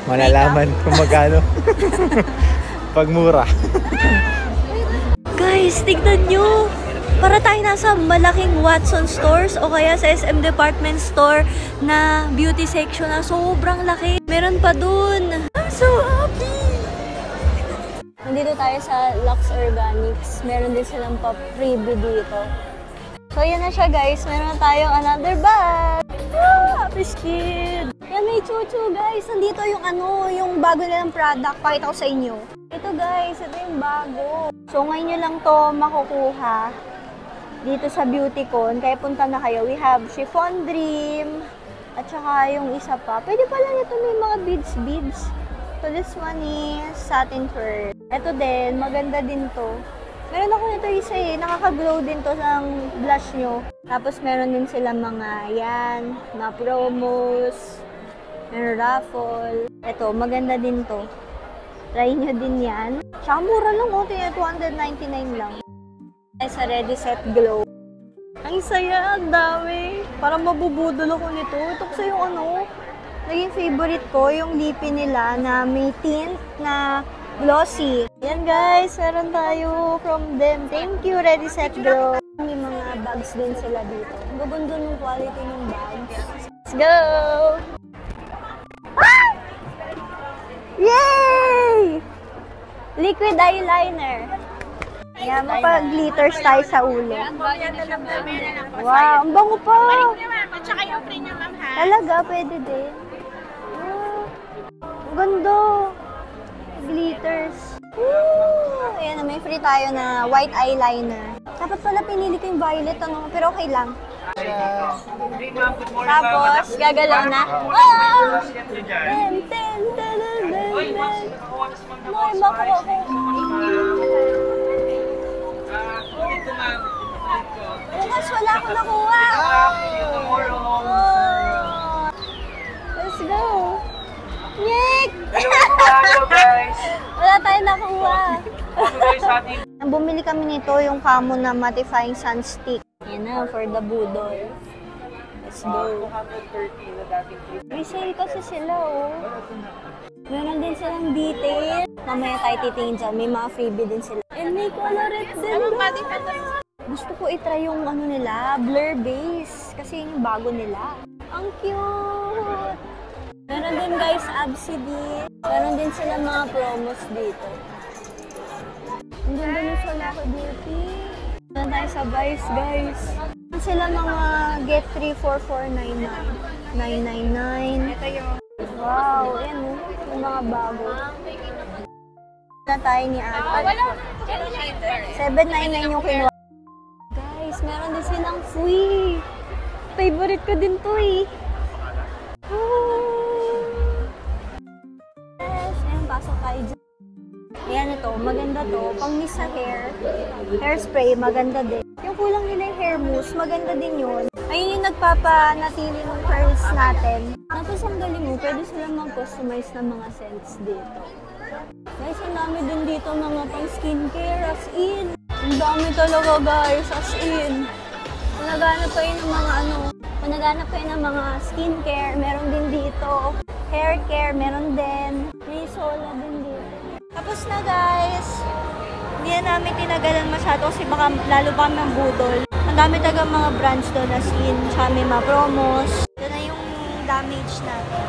Malalaman kung magkano. Pag mura. Guys, tignan nyo. Para tayo nasa malaking Watson stores o kaya sa SM department store na beauty section na sobrang laki. Meron pa dun. I'm so happy! Nandito tayo sa Lux Organics. Meron din silang pa-freebie dito. So, yan na siya guys. Meron na tayong another bag. Happy kid! Yan, may chuchu guys. Nandito yung yung bago nilang product. Pakita ko sa inyo. Ito guys, ito yung bago. So, ngayon nyo lang to makukuha dito sa Beautycon. Kaya punta na kayo. We have Chiffon Dream. At saka yung isa pa. Pwede pala nito may mga beads. So, this one is satin fur. Ito din, maganda din to. Meron ako nito isa nakaka-glow din to ng blush nyo. Tapos meron din sila mga na promos. Meron raffle. Ito, maganda din to. Try nyo din yan. Tsaka mura lang oh, 299 lang. Ay, sa Ready Set Glow. Ang saya, ang dami. Parang mabubudol ako nito. Ito kasi yung naging favorite ko, yung lippy nila na may tint na glossy. Yan guys, meron tayo from them. Thank you, Ready Set Glow. May mga bags din sila dito. Ang gaganda ng quality ng bags. Let's go! Ah! Yay! Liquid eyeliner. Yan, mapag-glitters tayo sa ulo. Wow, ang bango pa! At saka yung free niya, ma'am, ha? Talaga, pwede din. Wow, ang ganda! Glitters. Woo! Ayan, may free tayo na white eyeliner. Dapat pala pinili ko yung violet, pero okay lang. Tapos, gagalaw na. Ah! Ten. May makuha ko. Bukas wala akong nakuha. Oh. Let's go. Nick! Wala tayong nakuha. Bumili kami nito, yung Camo na mattifying sun stick. Yan na, for the budol. Let's go. Resale kasi sila, oh. Meron din silang detail. Mamaya tayo titingin dyan. May mga freebie din sila. And may colorette din. Gusto ko itry yung nila, blur base. Kasi yun yung bago nila. Ang cute! Meron din guys, Absidy. Meron din sila mga promos dito. Ang ganda nyo sa Lako Beauty. Meron tayo sa Vice guys. Meron sila mga get 3 for 499. 999. Ito yung... Wow, yan o. Yung mga bago. Na tayo ni Ate. 799 yung kinuha. Guys, meron din silang Fui. Favorite ko din to eh. Yes, ayan, pasok tayo dyan. Ayan ito, maganda to. Pang mist sa hairspray, maganda din. Yung kulang nila yung hair mousse, maganda din yun. Ayun yung nagpapanatili ng curls natin. Tapos ang galing mo, pwede silang mag-customize ng mga scents dito. Guys, ang dami din dito mga pang skincare, as in. Ang dami talaga guys, as in. Kung naghanap kayo ng mga kung naghanap kayo ng mga skincare, meron din dito. Hair care, meron din. May sola din dito. Tapos na guys, hindi na namin tinagalan masyado kasi baka lalo pa ng budol. Ang dami talaga mga brands doon as in, tsaka may mga promos. Ito na yung damage natin.